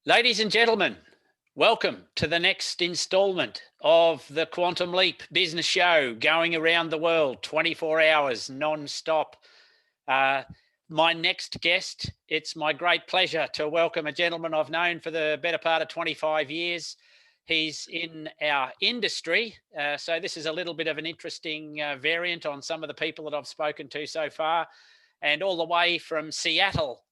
Ladies and gentlemen, welcome to the next installment of the Quantum Leap Business Show, going around the world 24 hours non-stop. My next guest, it's my great pleasure to welcome a gentleman I've known for the better part of 25 years. He's in our industry, so this is a little bit of an interesting variant on some of the people that I've spoken to so far. And all the way from Seattle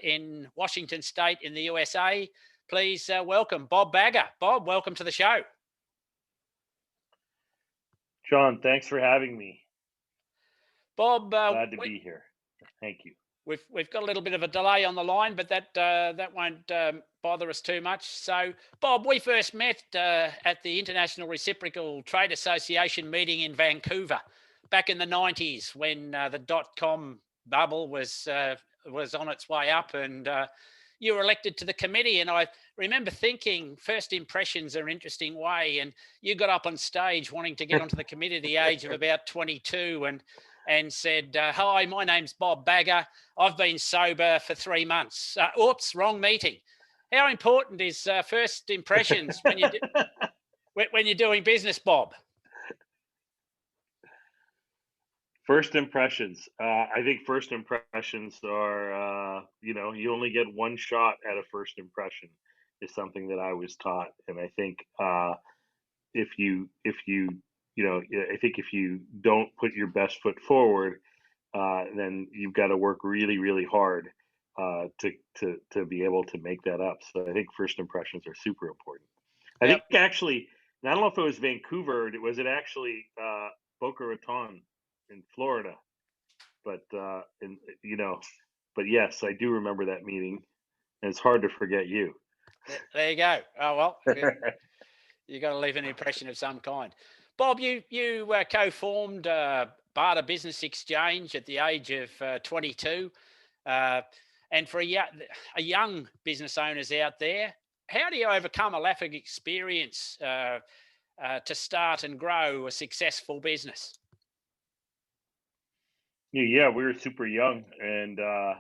in Washington State in the USA, please welcome Bob Bagga. Bob, welcome to the show. John, thanks for having me. Bob, glad to be here. Thank you. We've got a little bit of a delay on the line, but that won't bother us too much. So, Bob, we first met at the International Reciprocal Trade Association meeting in Vancouver back in the 90s when the .com bubble was on its way up, and you were elected to the committee. And I remember thinking, first impressions are an interesting way. And you got up on stage wanting to get onto the committee at the age of about 22, and said, "Hi, my name's Bob Bagga. I've been sober for 3 months." Oops, wrong meeting. How important is first impressions when you're doing business, Bob? First impressions. I think first impressions are, you only get one shot at a first impression, is something that I was taught. And I think if you I think if you don't put your best foot forward, then you've got to work really, really hard to be able to make that up. So I think first impressions are super important. I Yep. think actually, and I don't know if it was Vancouver, was it actually Boca Raton in Florida? But but yes, I do remember that meeting, and it's hard to forget you. There you go. Oh, well, you got to leave an impression of some kind. Bob, you co-formed Barter Business Exchange at the age of 22. And for young business owners out there, how do you overcome a lack of experience to start and grow a successful business? Yeah, we were super young, and I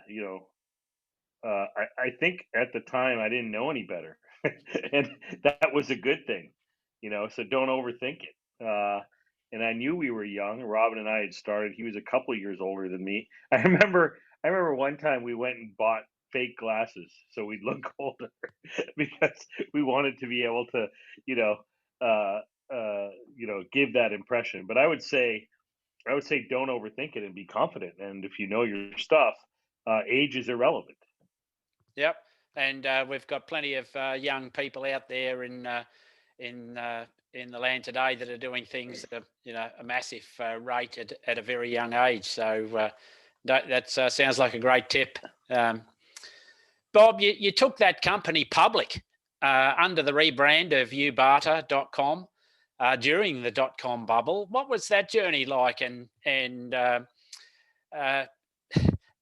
think at the time I didn't know any better, and that was a good thing, So don't overthink it. And I knew we were young. Robin and I had started. He was a couple years older than me. I remember one time we went and bought fake glasses so we'd look older because we wanted to be able to, you know, uh, give that impression. But I would say don't overthink it and be confident. And if you know your stuff, age is irrelevant. Yep. And we've got plenty of young people out there in in the land today that are doing things at a massive rate at a very young age. So that sounds like a great tip. Bob, you took that company public under the rebrand of ubarter.com during the .com bubble. What was that journey like, and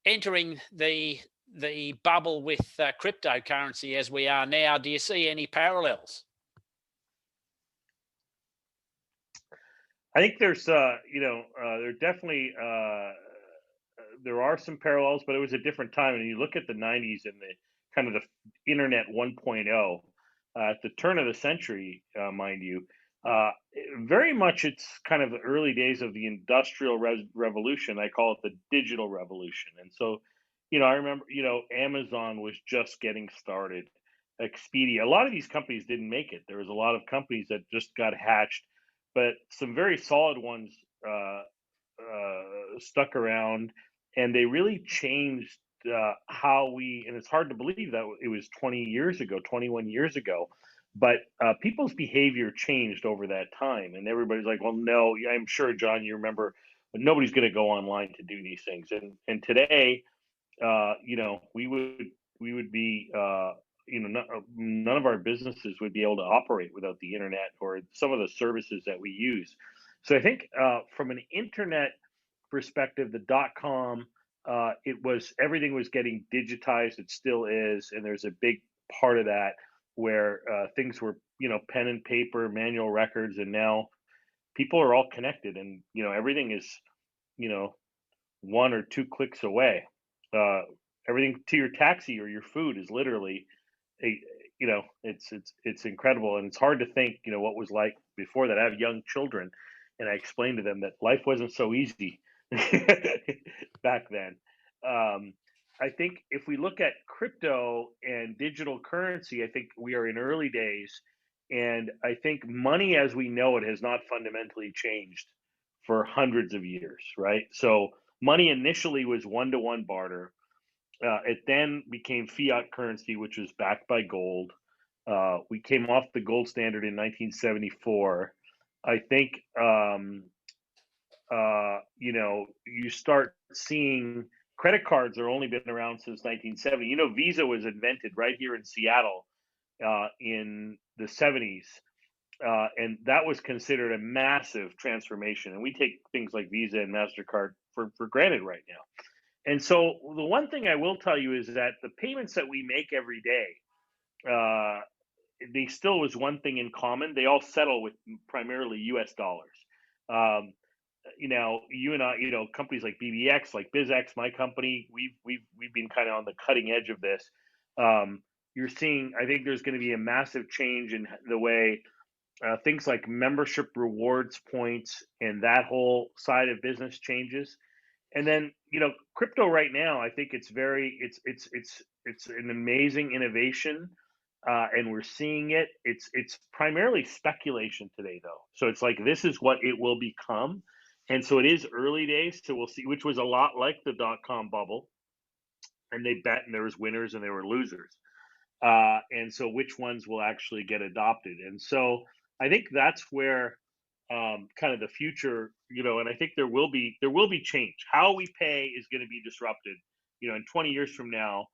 entering the bubble with cryptocurrency as we are now? Do you see any parallels? I think there's, there definitely there are some parallels, but it was a different time. And you look at the '90s and the kind of the internet 1.0 at the turn of the century, mind you. Very much, it's kind of the early days of the industrial revolution. I call it the digital revolution. And so, I remember, Amazon was just getting started. Expedia, a lot of these companies didn't make it. There was a lot of companies that just got hatched, but some very solid ones stuck around, and they really changed how we. And it's hard to believe that it was 20 years ago, 21 years ago, but people's behavior changed over that time, and everybody's like, "Well, no, yeah, I'm sure, John, you remember, but nobody's going to go online to do these things." And today, we would be. None of our businesses would be able to operate without the internet or some of the services that we use. So I think from an internet perspective, the .com, it was everything was getting digitized. It still is, and there's a big part of that where things were, pen and paper, manual records, and now people are all connected, and everything is, you know, one or two clicks away. Uh, Everything to your taxi or your food is literally a it's incredible, and it's hard to think what was like before that. I have young children, and I explain to them that life wasn't so easy back then. Um, I think if we look at crypto and digital currency, I think we are in early days, and I think money as we know it has not fundamentally changed for hundreds of years, right? So money initially was one-to-one barter. It then became fiat currency, which was backed by gold. We came off the gold standard in 1974. I think you start seeing credit cards are only been around since 1970. Visa was invented right here in Seattle in the 70s, and that was considered a massive transformation. And we take things like Visa and MasterCard for granted right now. And so the one thing I will tell you is that the payments that we make every day, uh, they still was one thing in common. They all settle with primarily U.S. dollars. Um, you and I, companies like BBX, like BizX, my company, we've been kind of on the cutting edge of this. You're seeing, I think there's going to be a massive change in the way things like membership rewards points and that whole side of business changes. And then crypto right now, I think it's an amazing innovation, and we're seeing it. It's primarily speculation today, though. So it's like this is what it will become, and so it is early days. So we'll see, which was a lot like the dot-com bubble, and they bet, and there was winners and there were losers, and so which ones will actually get adopted. And so I think that's where kind of the future, and I think there will be change. How we pay is going to be disrupted. In 20 years from now,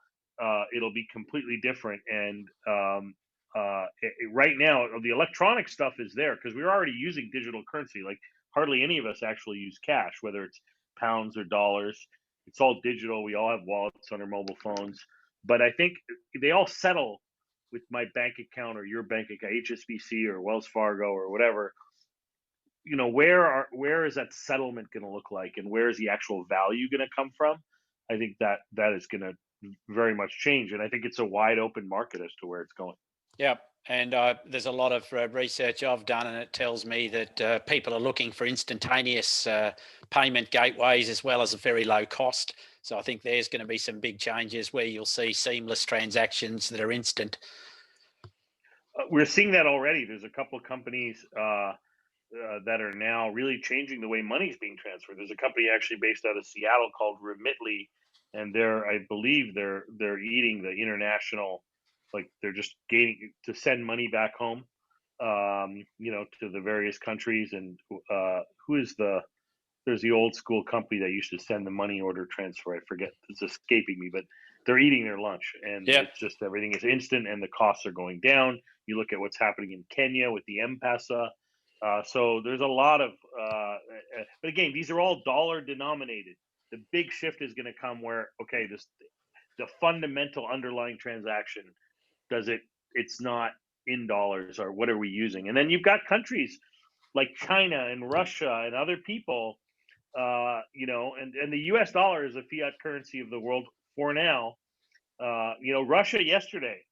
it'll be completely different. And right now, the electronic stuff is there because we're already using digital currency. Like hardly any of us actually use cash, whether it's pounds or dollars. It's all digital. We all have wallets on our mobile phones. But I think they all settle with my bank account or your bank account, HSBC or Wells Fargo or whatever. Where is that settlement going to look like, and where is the actual value going to come from? I think that is going to very much change, and I think it's a wide open market as to where it's going. Yep. And there's a lot of research I've done, and it tells me that people are looking for instantaneous payment gateways as well as a very low cost. So I think there's going to be some big changes where you'll see seamless transactions that are instant. We're seeing that already. There's a couple of companies that are now really changing the way money's being transferred. There's a company actually based out of Seattle called Remitly, and I believe they're eating the international, like they're just gaining to send money back home, to the various countries. And there's the old school company that used to send the money order transfer. I forget, it's escaping me, but they're eating their lunch, and it's just everything is instant, and the costs are going down. You look at what's happening in Kenya with the M-Pesa. So there's a lot of, but again, these are all dollar denominated. The big shift is going to come where, okay, the fundamental underlying transaction, it's not in dollars, or what are we using? And then you've got countries like China and Russia and other people, and the US dollar is a fiat currency of the world for now. Russia yesterday,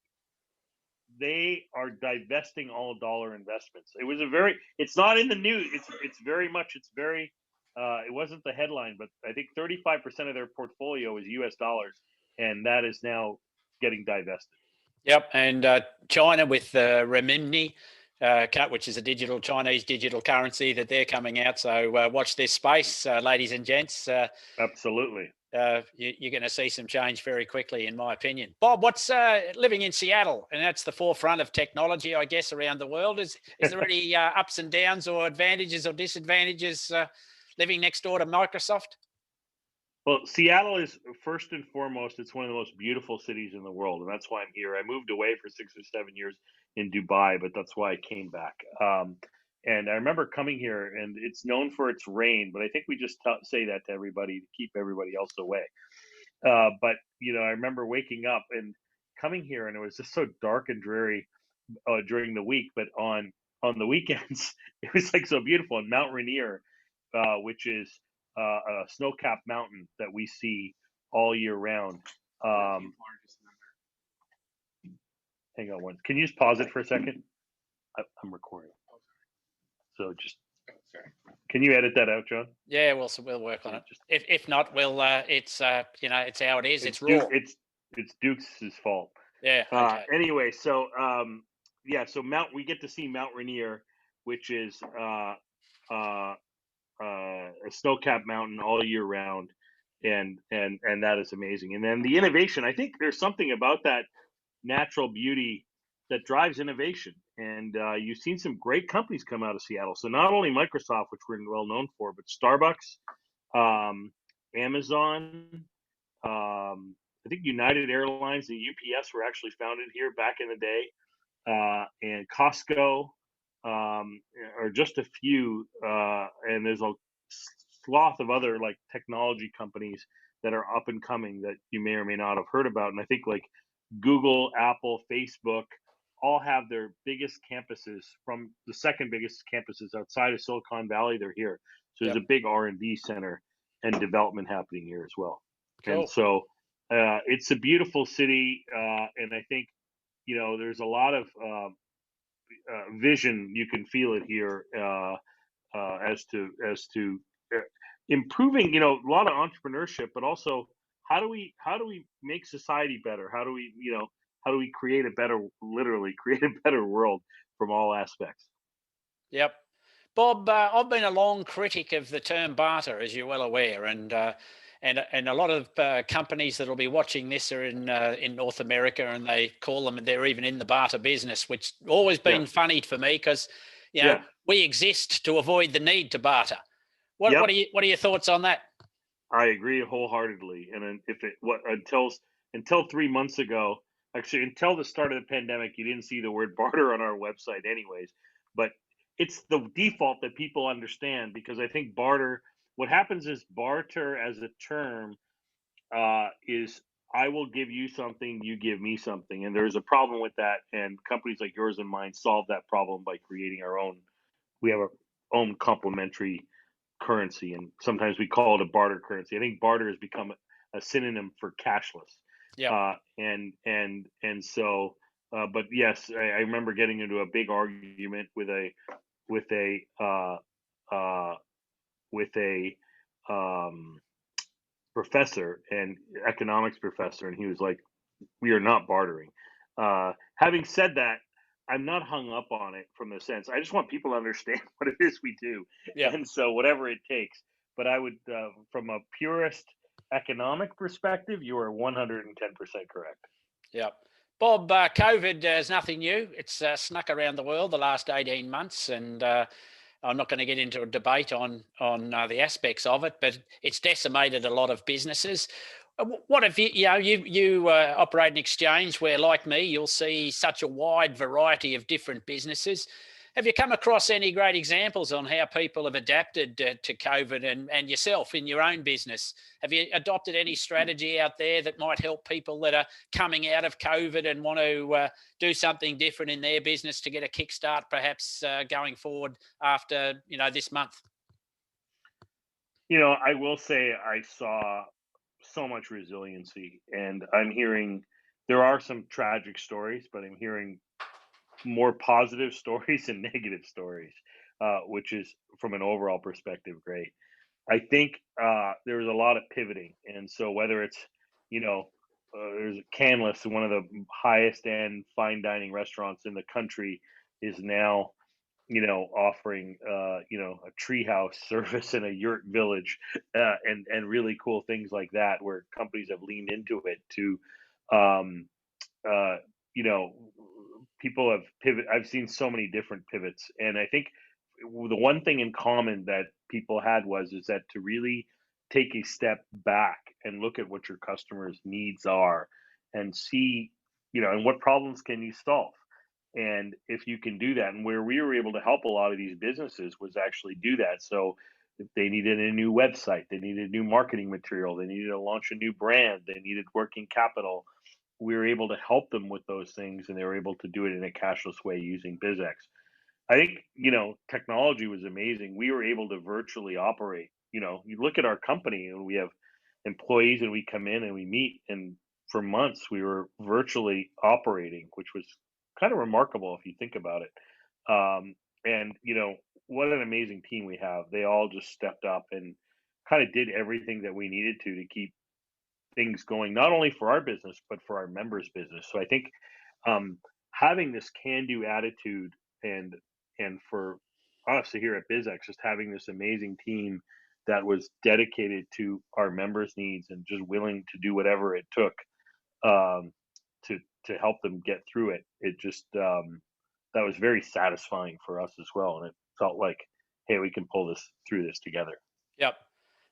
they are divesting all dollar investments. It's not in the news. It wasn't the headline, but I think 35% of their portfolio is US dollars, and that is now getting divested. Yep. And China with renminbi, which is a Chinese digital currency that they're coming out. So watch this space, ladies and gents. Absolutely. You're going to see some change very quickly, in my opinion. Bob, what's living in Seattle, and that's the forefront of technology, I guess, around the world. Is there any ups and downs or advantages or disadvantages living next door to Microsoft? Well, Seattle is first and foremost, it's one of the most beautiful cities in the world, and that's why I'm here. I moved away for 6 or 7 years in Dubai, but that's why I came back. And I remember coming here, and it's known for its rain, but I think we just say that to everybody to keep everybody else away. But I remember waking up and coming here, and it was just so dark and dreary during the week. But on the weekends, it was like so beautiful. And Mount Rainier, which is a snow-capped mountain that we see all year round. hang on one. Can you just pause it for a second? I'm recording. So just, can you edit that out, John? Yeah, we'll work on it. If not, we'll it's it's how it is. It's raw. It's Duke's fault. Yeah. Okay. Anyway, so so we get to see Mount Rainier, which is a snow-capped mountain all year round, and that is amazing. And then the innovation, I think there's something about that natural beauty that drives innovation. And you've seen some great companies come out of Seattle. So not only Microsoft, which we're well known for, but Starbucks, Amazon, I think United Airlines and UPS were actually founded here back in the day, and Costco are just a few. And there's a swath of other like technology companies that are up and coming that you may or may not have heard about. And I think like Google, Apple, Facebook all have their biggest campuses from the second biggest campuses outside of Silicon Valley. They're here. So there's a big R&D center and development happening here as well. Cool. And so it's a beautiful city. And I think, there's a lot of vision. You can feel it here as to improving, a lot of entrepreneurship, but also how do we make society better? How do we create literally create a better world from all aspects? Yep. Bob, I've been a long critic of the term barter, as you're well aware, and a lot of companies that will be watching this are in North America, and they call them, they're even in the barter business, which always been funny for me because we exist to avoid the need to barter. What are your thoughts on that? I agree wholeheartedly. And until 3 months ago, actually until the start of the pandemic, you didn't see the word barter on our website anyways. But it's the default that people understand, because I think what happens is barter as a term is I will give you something, you give me something. And there's a problem with that. And companies like yours and mine solve that problem by creating we have our own complementary currency, and sometimes we call it a barter currency. I think barter has become a synonym for cashless. Yeah. But yes, I remember getting into a big argument with a professor, and economics professor, and he was like, "We are not bartering." Having said that, I'm not hung up on it from the sense. I just want people to understand what it is we do, and so whatever it takes. But I would, from a purist economic perspective, you are 110% correct. Yeah. Bob, COVID is nothing new. It's snuck around the world the last 18 months, and I'm not going to get into a debate on the aspects of it, but it's decimated a lot of businesses. What have you operate an exchange where, like me, you'll see such a wide variety of different businesses. Have you come across any great examples on how people have adapted to COVID, and yourself in your own business? Have you adopted any strategy out there that might help people that are coming out of COVID and want to do something different in their business to get a kickstart, perhaps going forward after, this month? I will say I saw so much resiliency, and I'm hearing there are some tragic stories, but I'm hearing more positive stories and negative stories, which is, from an overall perspective, great. I think there's a lot of pivoting, and so whether it's there's Canlis, one of the highest end fine dining restaurants in the country, is now offering a treehouse service in a yurt village, and really cool things like that, where companies have leaned into it to um, uh, you know, people have pivot. I've seen so many different pivots, and I think the one thing in common that people had is that to really take a step back and look at what your customers' needs are, and see, and what problems can you solve. And if you can do that, and where we were able to help a lot of these businesses was actually do that. So if they needed a new website, they needed new marketing material, they needed to launch a new brand, they needed working capital, we were able to help them with those things, and they were able to do it in a cashless way using BizX. I think, technology was amazing. We were able to virtually operate. You look at our company, and we have employees, and we come in and we meet, and for months we were virtually operating, which was kind of remarkable if you think about it. And what an amazing team we have. They all just stepped up and kind of did everything that we needed to keep things going, not only for our business but for our members' business. So I think um, having this can-do attitude and for us here at BizX, just having this amazing team that was dedicated to our members' needs and just willing to do whatever it took um, to help them get through it. It just that was very satisfying for us as well, and it felt like, hey, we can pull this through this together. Yep.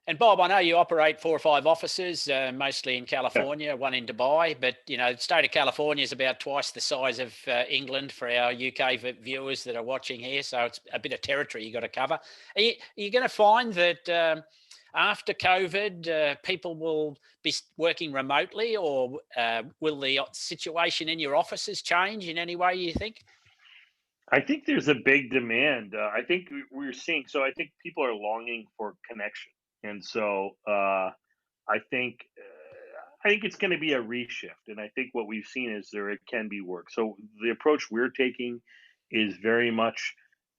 And Bob, I know you operate 4 or 5 offices, mostly in Yeah, California, one in Dubai. But the state of California is about twice the size of England for our UK viewers that are watching here. So it's a bit of territory you got to cover. Are you going to find that after COVID, people will be working remotely, or will the situation in your offices change in any way? You think? I think there's a big demand. I think we're seeing. So I think people are longing for connection, and so I think it's going to be a reshift. And I think what we've seen is there it can be work. So the approach we're taking is very much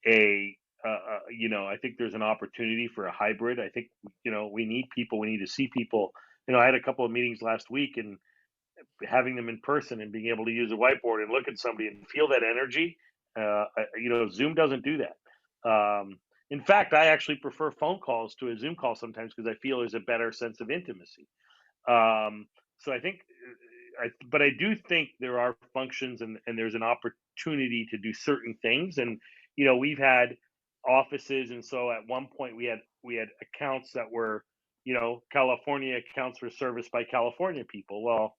a I think there's an opportunity for a hybrid. I think we need people. We need to see people. I had a couple of meetings last week, and having them in person and being able to use a whiteboard and look at somebody and feel that energy. Zoom doesn't do that. In fact, I actually prefer phone calls to a Zoom call sometimes because I feel there's a better sense of intimacy. So I think, but I do think there are functions and there's an opportunity to do certain things. And we've had offices, and so at one point we had accounts that were California accounts were serviced by California people. Well,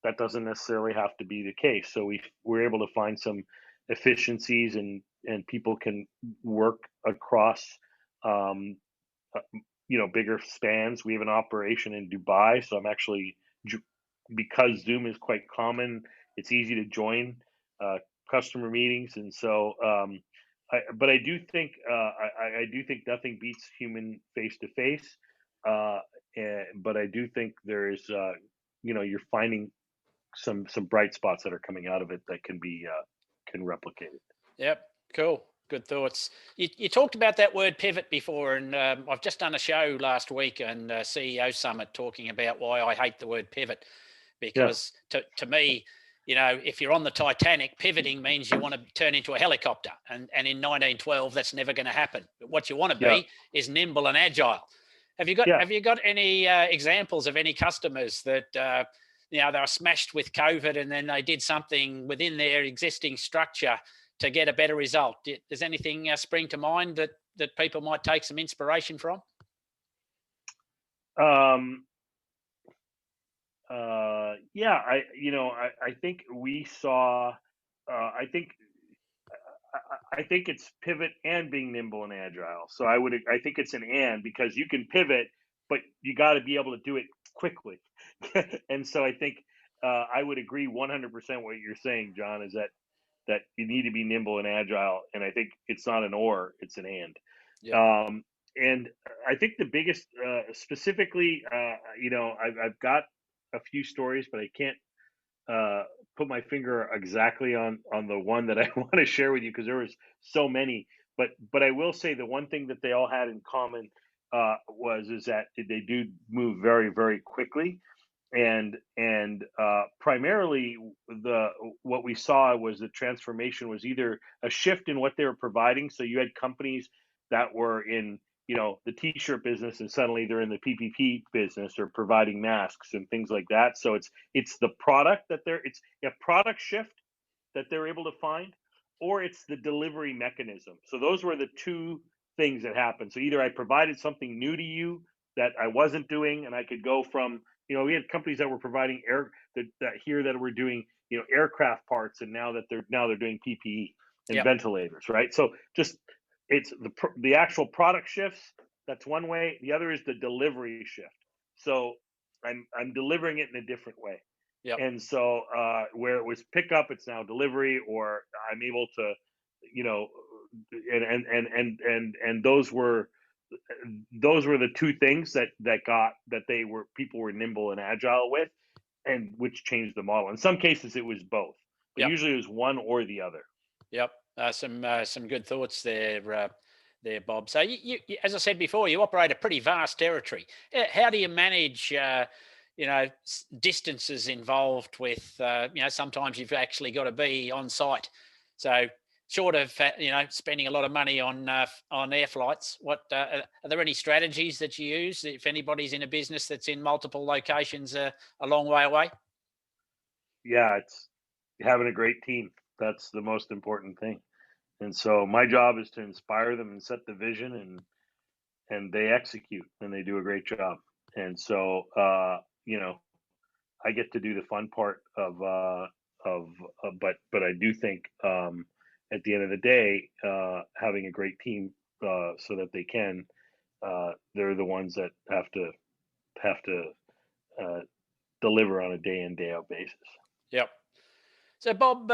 that doesn't necessarily have to be the case. So we're able to find some efficiencies, and people can work across um, uh, bigger spans. We have an operation in Dubai, so I'm actually because Zoom is quite common. It's easy to join uh, customer meetings, and so. But I do think I do think nothing beats human face to face. But I do think there is you're finding some bright spots that are coming out of it that can replicate it. Yep. Cool. Good thoughts. You talked about that word pivot before, and I've just done a show last week and CEO Summit talking about why I hate the word pivot, Yeah, because to me, if you're on the Titanic, pivoting means you want to turn into a helicopter, and in 1912 that's never going to happen. But what you want to yeah, be is nimble and agile. Have you got yeah. Have you got any examples of any customers that they were smashed with COVID, and then they did something within their existing structure to get a better result? Does anything spring to mind that people might take some inspiration from? Um, yeah, I think we saw. I think I think it's pivot and being nimble and agile. So I think it's an and because you can pivot, but you got to be able to do it quickly. And so I think I would agree 100% what you're saying, John, is that you need to be nimble and agile. And I think it's not an or, it's an and. Yep. And I think the biggest, specifically, I've got a few stories, but I can't uh, put my finger exactly on the one that I want to share with you because there was so many. But I will say the one thing that they all had in common was is that they do move very very quickly, and primarily the what we saw was the transformation was either a shift in what they were providing. So you had companies that were in the t-shirt business and suddenly they're in the PPP business or providing masks and things like that. So it's the product that it's a product shift that they're able to find, or it's the delivery mechanism. So those were the two things that happened. So either I provided something new to you that I wasn't doing, and I could go from we had companies that were providing that were doing aircraft parts, and now they're doing PPE and Yep. ventilators, right? So just it's the actual product shifts. That's one way. The other is the delivery shift. So I'm delivering it in a different way. Yep. And so where it was pickup, it's now delivery, or I'm able to, you know, and those were the two things that people were nimble and agile with, and which changed the model. In some cases, it was both. but Yep. usually it was one or the other. Yep. Some good thoughts there, Bob. So as I said before, you operate a pretty vast territory. How do you manage, distances involved with, sometimes you've actually got to be on site. So short of, spending a lot of money on air flights, are there any strategies that you use if anybody's in a business that's in multiple locations a long way away? Yeah, it's having a great team. That's the most important thing. And so my job is to inspire them and set the vision, and they execute and they do a great job. And so I get to do the fun part but I do think at the end of the day, having a great team so that they can they're the ones that have to uh, deliver on a day in day out basis. Yep. So, Bob,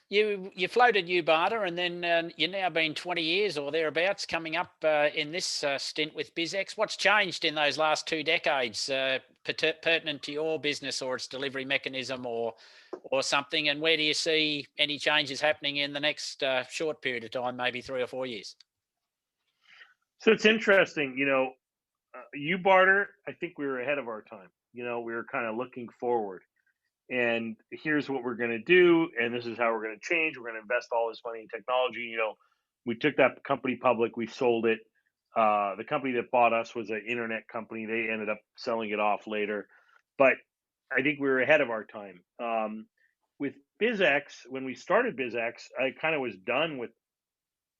you floated New Barter, and then you've now been 20 years or thereabouts coming up in this stint with BizX. What's changed in those last 2 decades pertinent to your business or its delivery mechanism or something? And where do you see any changes happening in the next short period of time, maybe 3 or 4 years? So it's interesting, you barter. I think we were ahead of our time. We were kind of looking forward, and here's what we're going to do, and this is how we're going to change. We're going to invest all this money in technology. We took that company public. We sold it. The company that bought us was an internet company. They ended up selling it off later, but I think we were ahead of our time. With BizX, when we started BizX, I kind of was done with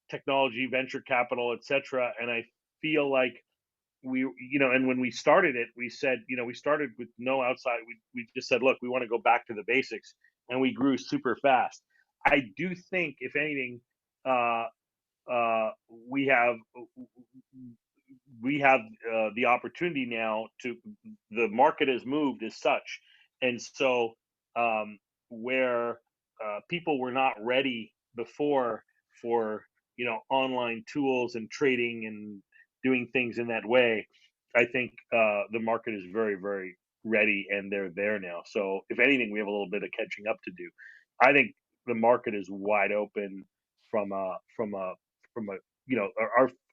technology, venture capital, etc. And I feel like and when we started it, we said, we started with no outside. We just said, look, we want to go back to the basics, and we grew super fast. I do think, if anything, uh, uh, we have we have the opportunity now to. The market has moved as such, and so where people were not ready before for online tools and trading and doing things in that way, I think the market is very, very ready, and they're there now. So if anything, we have a little bit of catching up to do. I think the market is wide open from a from a from a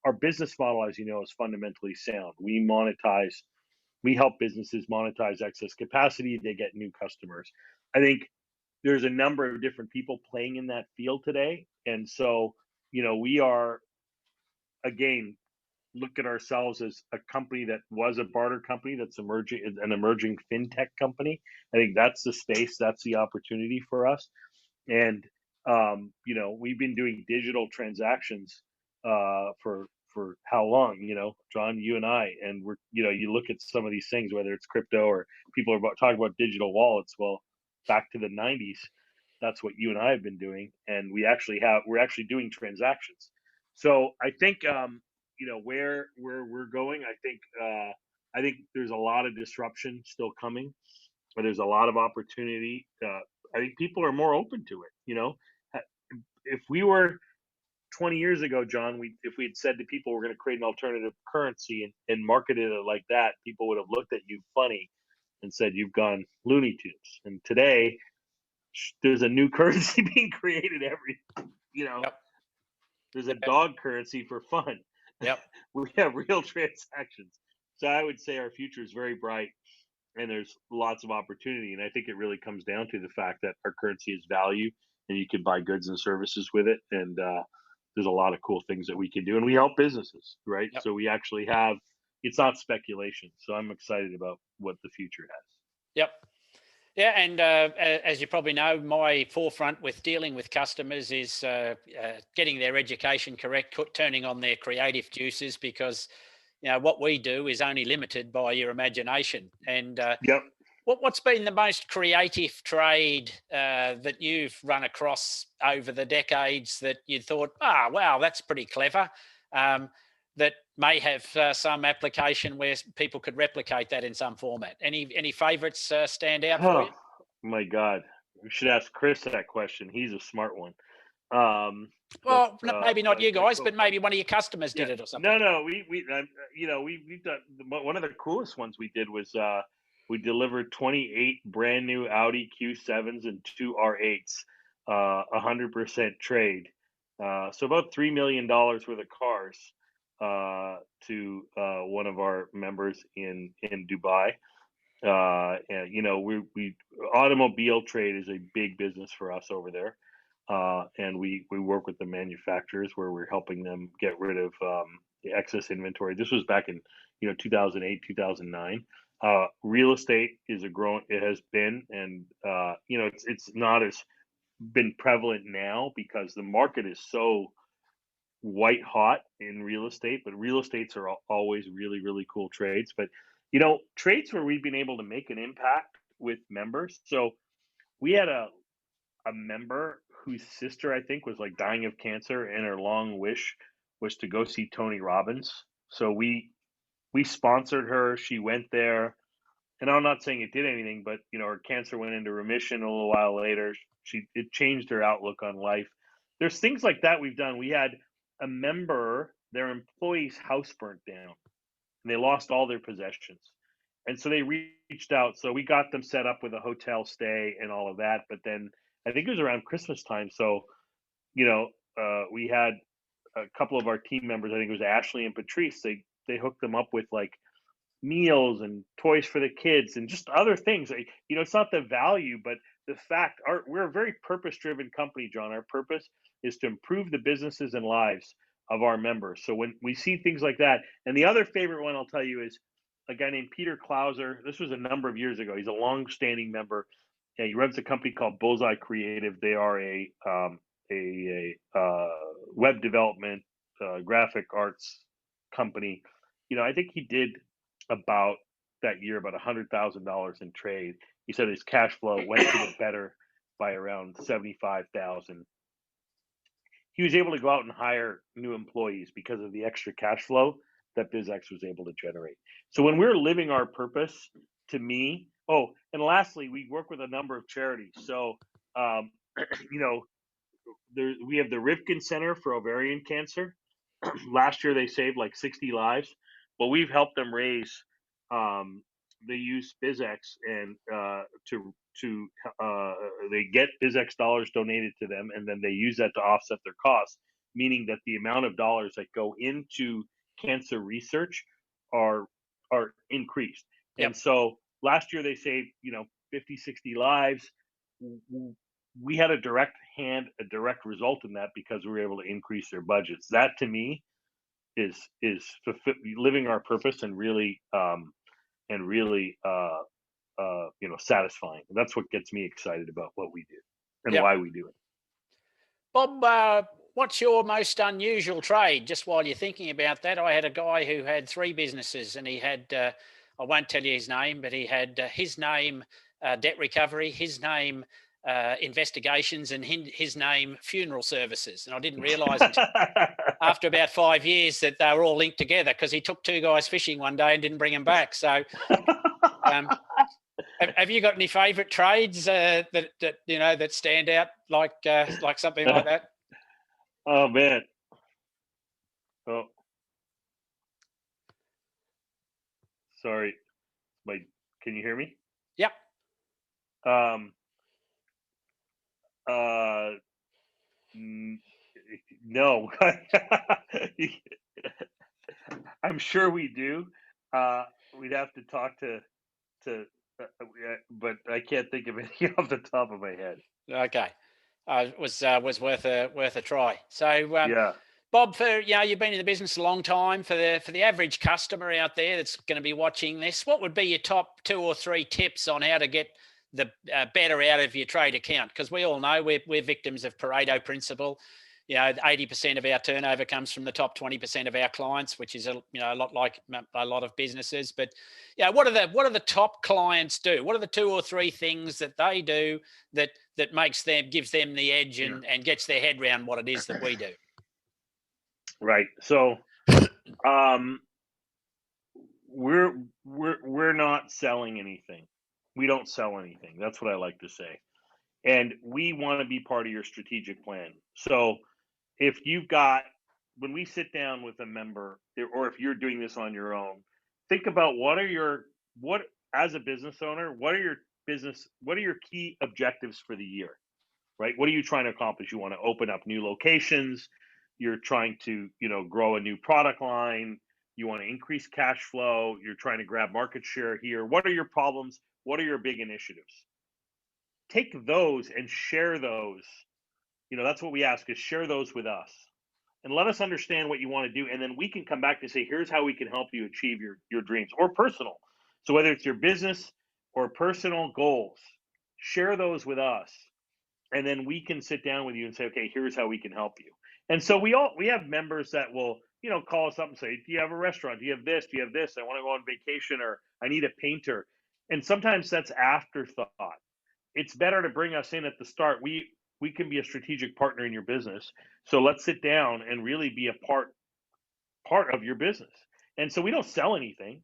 our business model, as you know, is fundamentally sound. We help businesses monetize excess capacity. They get new customers. I think there's a number of different people playing in that field today, and so we are, again, look at ourselves as a company that was a barter company that's emerging, an emerging fintech company. I think that's the space, that's the opportunity for us. And we've been doing digital transactions for how long? John, you and I, and we're you look at some of these things, whether it's crypto or people are talking about digital wallets. Well, back to the '90s, that's what you and I have been doing, and we're actually doing transactions. So I think where we're going. I think there's a lot of disruption still coming, but there's a lot of opportunity. I think people are more open to it. If we were 20 years ago, John, if we had said to people we're going to create an alternative currency and marketed it like that, people would have looked at you funny and said you've gone Looney Tunes. And today, there's a new currency being created you know, Yep. there's a dog currency for fun. Yep. We have real transactions. So I would say our future is very bright, and there's lots of opportunity. And I think it really comes down to the fact that our currency is value, and you can buy goods and services with it. And there's a lot of cool things that we can do, and we help businesses, right? Yep. So we actually have. It's not speculation. So I'm excited about what the future has. Yep. Yeah, and as you probably know, my forefront with dealing with customers is getting their education correct, turning on their creative juices, because what we do is only limited by your imagination. And Yep. what's been the most creative trade that you've run across over the decades that you thought, wow, that's pretty clever? That may have some application where people could replicate that in some format. Any favourites stand out for you? Oh my God, we should ask Chris that question. He's a smart one. Um, but Well, maybe not you guys, so but maybe one of your customers yeah, did it or something. no, we've done one of the coolest ones we did was We delivered 28 brand new Audi Q7s and 2 R8s, 100% trade. So about $3 million worth of cars to one of our members in Dubai. And we automobile trade is a big business for us over there, and we work with the manufacturers where we're helping them get rid of the excess inventory. This was back in 2008, 2009. Real estate is it has been, and it's not as been prevalent now because the market is so white hot in real estate, but real estates are always really, really cool trades. But trades where we've been able to make an impact with members. So we had a member whose sister, I think, was like dying of cancer, and her long wish was to go see Tony Robbins. So we sponsored her. She went there, and I'm not saying it did anything, but her cancer went into remission a little while later. It changed her outlook on life. There's things like that we've done. We had a member, their employee's house burnt down, and they lost all their possessions. And so they reached out. So we got them set up with a hotel stay and all of that. But then I think it was around Christmas time. So, we had a couple of our team members, I think it was Ashley and Patrice, they hooked them up with like meals and toys for the kids and just other things. It's not the value, but the fact we're a very purpose driven company, John. Our purpose is to improve the businesses and lives of our members. So when we see things like that, and the other favorite one I'll tell you is a guy named Peter Klauser. This was a number of years ago. He's a long-standing member. Yeah, he runs a company called Bullseye Creative. They are a web development, graphic arts company. I think he did about that year about $100,000 in trade. He said his cash flow went to the better by around 75,000. He was able to go out and hire new employees because of the extra cash flow that BizX was able to generate. So when we're living our purpose, to me, and lastly, we work with a number of charities. So, we have the Rivkin Center for Ovarian Cancer. Last year, they saved like 60 lives. Well, we've helped them raise. They use BizX and they get BizX dollars donated to them, and then they use that to offset their costs. Meaning that the amount of dollars that go into cancer research are increased. Yep. And so last year they saved 50, 60 lives. We had a direct result in that because we were able to increase their budgets. That to me is living our purpose and really satisfying. That's what gets me excited about what we do and Yep. why we do it. Bob, what's your most unusual trade? Just while you're thinking about that, I had a guy who had 3 businesses, and he had, I won't tell you his name, but he had his name, debt recovery, his name, investigations, and his name, funeral services. And I didn't realize until after about 5 years that they were all linked together, because he took 2 guys fishing one day and didn't bring them back. So have you got any favorite trades that stand out like something like that? Oh man. Oh, sorry. Can you hear me? Yep. No. I'm sure we do. We'd have to talk to but I can't think of any off the top of my head. Okay. Was worth a try. So Yeah. Bob, you've been in the business a long time. For the average customer out there that's going to be watching this, what would be your top 2 or 3 tips on how to get the better out of your trade account? Because we all know we're victims of Pareto principle. 80% of our turnover comes from the top 20% of our clients, which is a lot like a lot of businesses. But what do the top clients do? What are the 2 or 3 things that they do that gives them the edge and gets their head around what it is that we do? Right. So, we're not selling anything. We don't sell anything. That's what I like to say. And we want to be part of your strategic plan. So when we sit down with a member, or if you're doing this on your own, think about what as a business owner, what are your key objectives for the year, right? What are you trying to accomplish? You want to open up new locations, you're trying to, grow a new product line, you want to increase cash flow, you're trying to grab market share here. What are your problems? What are your big initiatives? Take those and share those. That's what we ask, is share those with us and let us understand what you want to do. And then we can come back to say, here's how we can help you achieve your dreams or personal. So whether it's your business or personal goals, share those with us. And then we can sit down with you and say, okay, here's how we can help you. And so we have members that will, call us up and say, do you have a restaurant? Do you have this? Do you have this? I want to go on vacation, or I need a painter. And sometimes that's afterthought. It's better to bring us in at the start. We can be a strategic partner in your business. So let's sit down and really be a part of your business. And so we don't sell anything.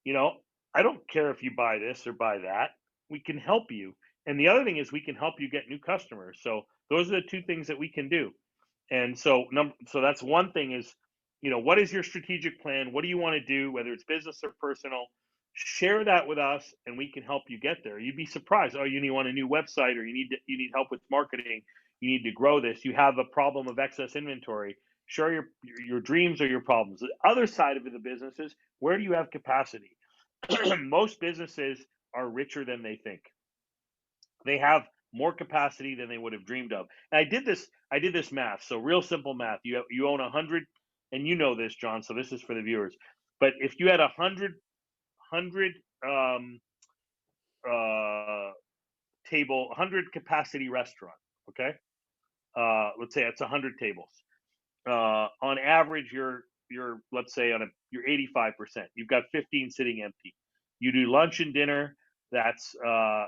You know, I don't care if you buy this or buy that. We can help you. And the other thing is we can help you get new customers. So those are the two things that we can do. And so so that's one thing is, what is your strategic plan? What do you want to do, whether it's business or personal? Share that with us and we can help you get there. You'd be surprised. Oh, you want a new website, or you need help with marketing. You need to grow this. You have a problem of excess inventory. Share your dreams or your problems. The other side of the business is, where do you have capacity? Most businesses are richer than they think. They have more capacity than they would have dreamed of. And I did this math. So real simple math. You own 100, and you know this, John. So this is for the viewers. But if you had 100 um, table, 100 capacity restaurant, okay. Let's say it's 100 tables. On average, you're let's say you're 85%. You've got 15 sitting empty. You do lunch and dinner. That's and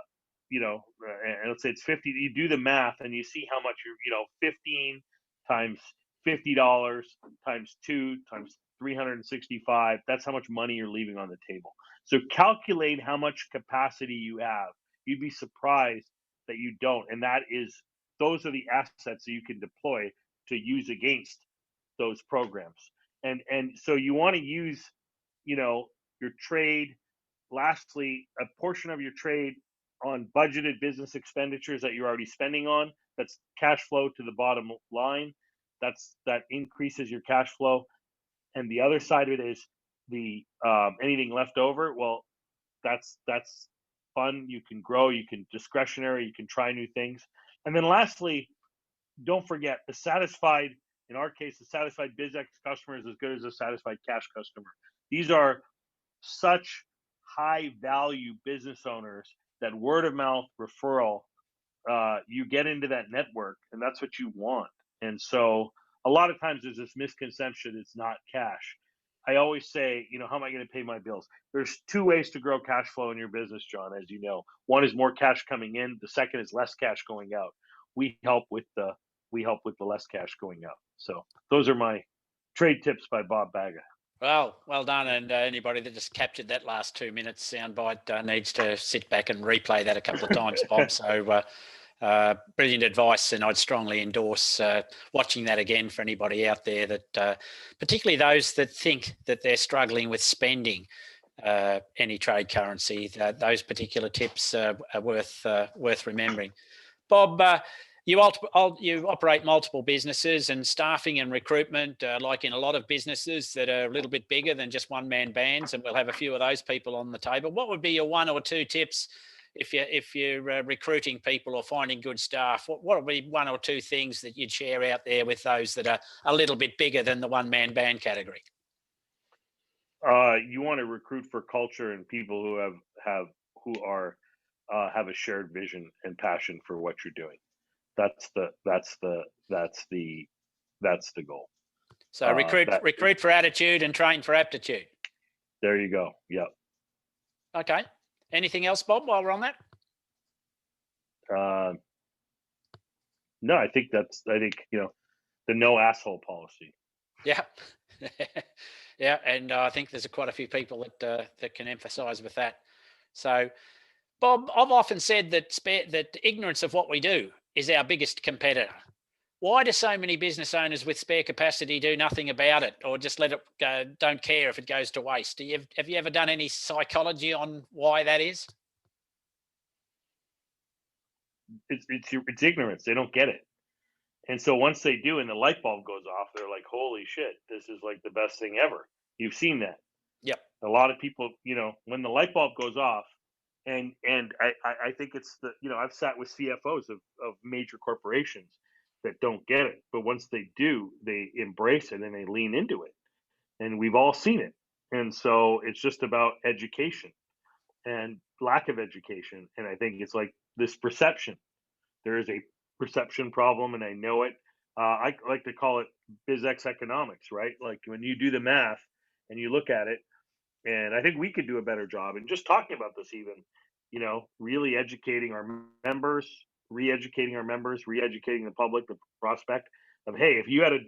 let's say it's 50. You do the math and you see how much 15 times $50 times 2 times 365. That's how much money you're leaving on the table. So calculate how much capacity you have. You'd be surprised that you don't. And those are the assets that you can deploy to use against those programs. And so you want to use, your trade. Lastly, a portion of your trade on budgeted business expenditures that you're already spending on. That's cash flow to the bottom line. That increases your cash flow. And the other side of it is the anything left over. Well, that's fun. You can grow. You can discretionary. You can try new things. And then lastly, don't forget, in our case, the satisfied BizX customer is as good as a satisfied cash customer. These are such high value business owners that word of mouth referral, you get into that network, and that's what you want. And so a lot of times there's this misconception it's not cash. I always say, how am I going to pay my bills? There's two ways to grow cash flow in your business, John, as you know. One is more cash coming in. The second is less cash going out. We help with the less cash going out. So those are my trade tips by Bob Bagga. Well done. And anybody that just captured that last 2 minutes soundbite needs to sit back and replay that a couple of times, Bob. So brilliant advice, and I'd strongly endorse watching that again for anybody out there that, particularly those that think that they're struggling with spending any trade currency. Those particular tips are worth remembering. Bob, you operate multiple businesses, and staffing and recruitment, like in a lot of businesses that are a little bit bigger than just one-man bands, and we'll have a few of those people on the table. What would be your one or two tips if you're recruiting people or finding good staff? What would be one or two things that you'd share out there with those that are a little bit bigger than the one-man band category? You want to recruit for culture and people who have a shared vision and passion for what you're doing. That's the goal. So recruit for attitude and train for aptitude. There you go. Yep. Okay. Anything else, Bob, while we're on that? No, I think the no asshole policy. Yeah. Yeah. And I think there's quite a few people that can emphasize with that. So, Bob, I've often said that ignorance of what we do is our biggest competitor. Why do so many business owners with spare capacity do nothing about it, or just let it go, don't care if it goes to waste? Have you ever done any psychology on why that is? It's ignorance. They don't get it. And so once they do and the light bulb goes off, they're like, "Holy shit, this is like the best thing ever." You've seen that. Yep. A lot of people, when the light bulb goes off, and I think it's I've sat with CFOs of major corporations that don't get it, but once they do, they embrace it and they lean into it. And we've all seen it. And so it's just about education and lack of education. And I think it's like this perception. There is a perception problem, and I know it. I like to call it BizX economics, right? Like when you do the math and you look at it, and I think we could do a better job. And just talking about this, even, really educating our members, re-educating our members, re-educating the public, the prospect of, hey, if you had a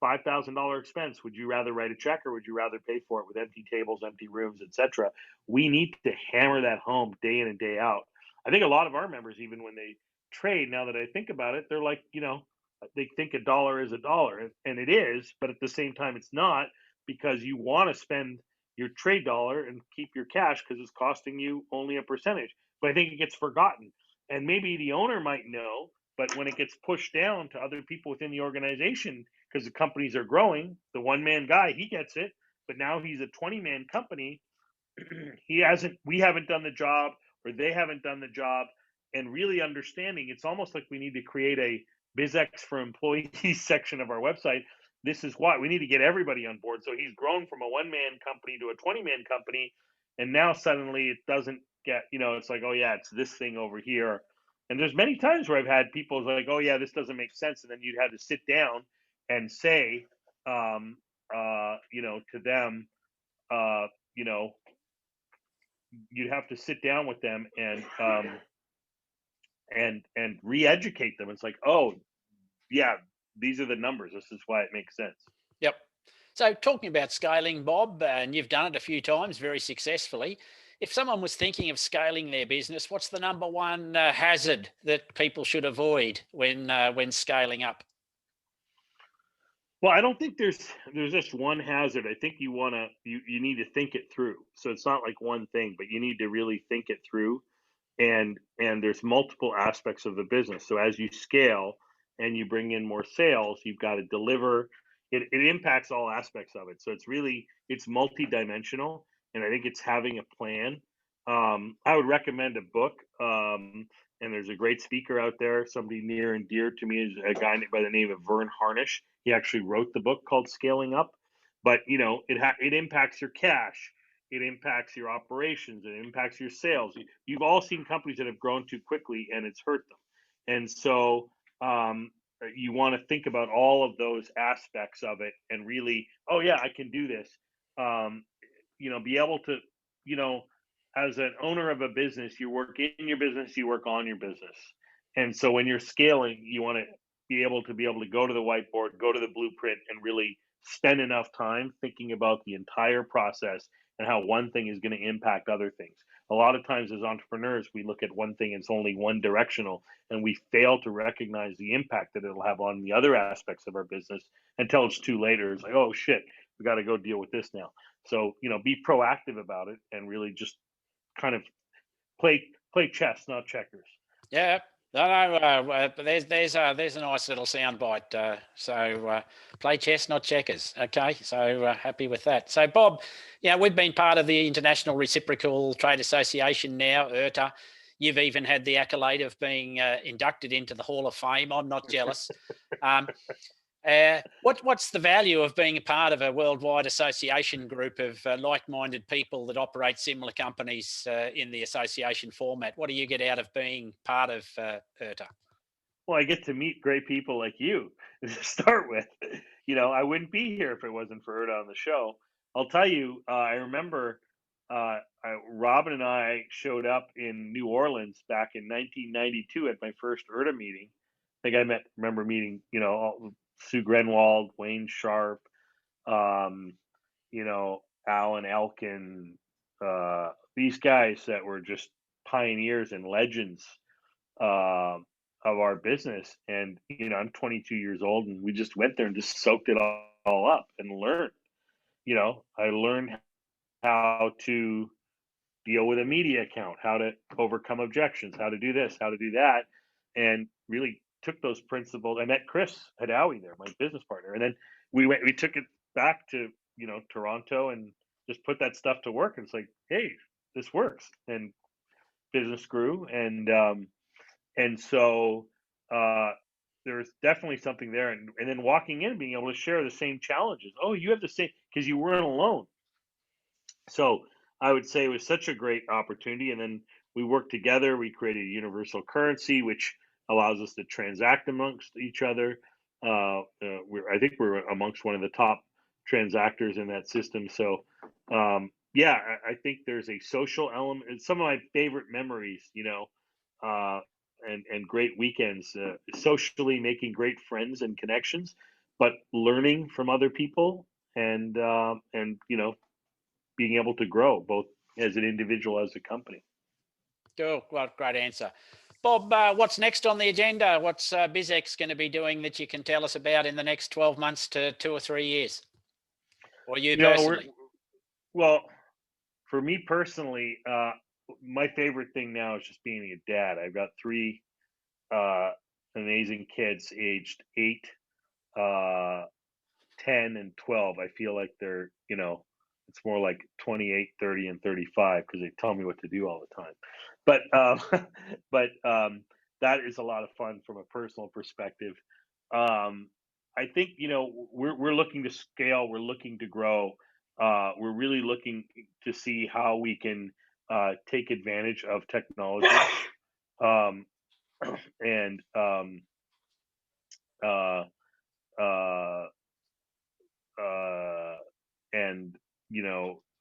$5,000 expense, would you rather write a check or would you rather pay for it with empty tables, empty rooms, etc.? We need to hammer that home day in and day out. I think a lot of our members, even when they trade, now that I think about it, they're like, they think a dollar is a dollar, and it is, but at the same time, it's not, because you want to spend your trade dollar and keep your cash because it's costing you only a percentage. But I think it gets forgotten. And maybe the owner might know, but when it gets pushed down to other people within the organization, because the companies are growing, the one man guy, he gets it. But now he's a 20-man company. We haven't done the job, or they haven't done the job. And really understanding, it's almost like we need to create a BizX for employees section of our website. This is why we need to get everybody on board. So he's grown from a one-man company to a 20-man company, and now suddenly it doesn't get, it's like, oh yeah, it's this thing over here. And there's many times where I've had people like, oh yeah, this doesn't make sense, and then you'd have to sit down and say, to them, uh, you know, you'd have to sit down with them and re-educate them. It's like, oh yeah, these are the numbers. This is why it makes sense. Yep. So, talking about scaling, Bob, and you've done it a few times very successfully. If someone was thinking of scaling their business, what's the number one hazard that people should avoid when scaling up? Well, I don't think there's just one hazard. I think you need to think it through. So it's not like one thing, but you need to really think it through. And there's multiple aspects of the business. So as you scale and you bring in more sales, you've got to deliver. It impacts all aspects of it. So it's multidimensional, and I think it's having a plan. I would recommend a book. And there's a great speaker out there, somebody near and dear to me, is a guy by the name of Vern Harnish. He actually wrote the book called Scaling Up. But it impacts your cash, it impacts your operations, it impacts your sales. You've all seen companies that have grown too quickly and it's hurt them. And so you want to think about all of those aspects of it and really, oh yeah, I can do this. Um, be able to, you know, as an owner of a business, you work in your business, you work on your business. And so when you're scaling, you want to be able to go to the whiteboard, go to the blueprint, and really spend enough time thinking about the entire process and how one thing is going to impact other things. A lot of times as entrepreneurs, we look at one thing, it's only one directional, and we fail to recognize the impact that it'll have on the other aspects of our business until it's too late. It's like, oh shit, we got to go deal with this now. So, be proactive about it and really just kind of play chess, not checkers. Yeah. No, no. There's a nice little sound bite. Play chess, not checkers. Okay. So happy with that. So Bob, we've been part of the International Reciprocal Trade Association now, IRTA. You've even had the accolade of being inducted into the Hall of Fame. I'm not jealous. What's the value of being a part of a worldwide association group of like-minded people that operate similar companies in the association format? What do you get out of being part of IRTA? Well, I get to meet great people like you to start with. I wouldn't be here if it wasn't for Erda on the show. I'll tell you, I remember Robin and I showed up in New Orleans back in 1992 at my first Erda meeting. I think remember meeting, Sue Grenwald, Wayne Sharp, um, Alan Elkin, these guys that were just pioneers and legends. of our business. And I'm 22 years old, and we just went there and just soaked it all up and learned. I learned how to deal with a media account, how to overcome objections, how to do this, how to do that, and really took those principles. I met Chris Hadawi there, my business partner, and then we took it back to Toronto and just put that stuff to work. And it's like, hey, this works, and business grew, and so there's definitely something there, and then walking in, being able to share the same challenges. Oh, you have the same, because you weren't alone. So I would say it was such a great opportunity. And then we worked together. We created a universal currency, which allows us to transact amongst each other. I think we're amongst one of the top transactors in that system. So, yeah, I think there's a social element. It's some of my favorite memories, uh, and great weekends, socially making great friends and connections, but learning from other people, and being able to grow both as an individual, as a company. Cool. Well, great answer. Bob, what's next on the agenda? What's BizX going to be doing that you can tell us about in the next 12 months to 2 or 3 years? Or you You know, we're personally? well, for me personally, my favorite thing now is just being a dad. I've got three uh, amazing kids, aged 8, uh, 10, and 12. I feel like it's more like 28, 30, and 35, because they tell me what to do all the time. But but that is a lot of fun from a personal perspective. Um, I think we're looking to scale. We're looking to grow. We're really looking to see how we can take advantage of technology, um, and uh, uh, uh, and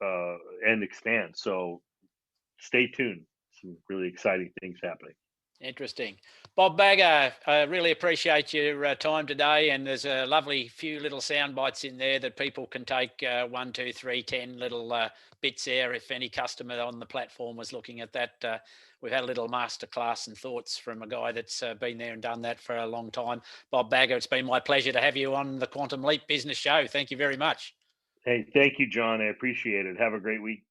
and expand. So stay tuned. Some really exciting things happening. Interesting. Bob Bagga, I really appreciate your time today. And there's a lovely few little sound bites in there that people can take 1, 2, 3, 10 little bits there. If any customer on the platform was looking at that, we've had a little masterclass and thoughts from a guy that's been there and done that for a long time. Bob Bagga, it's been my pleasure to have you on the Quantum Leap Business Show. Thank you very much. Hey, thank you, John. I appreciate it. Have a great week.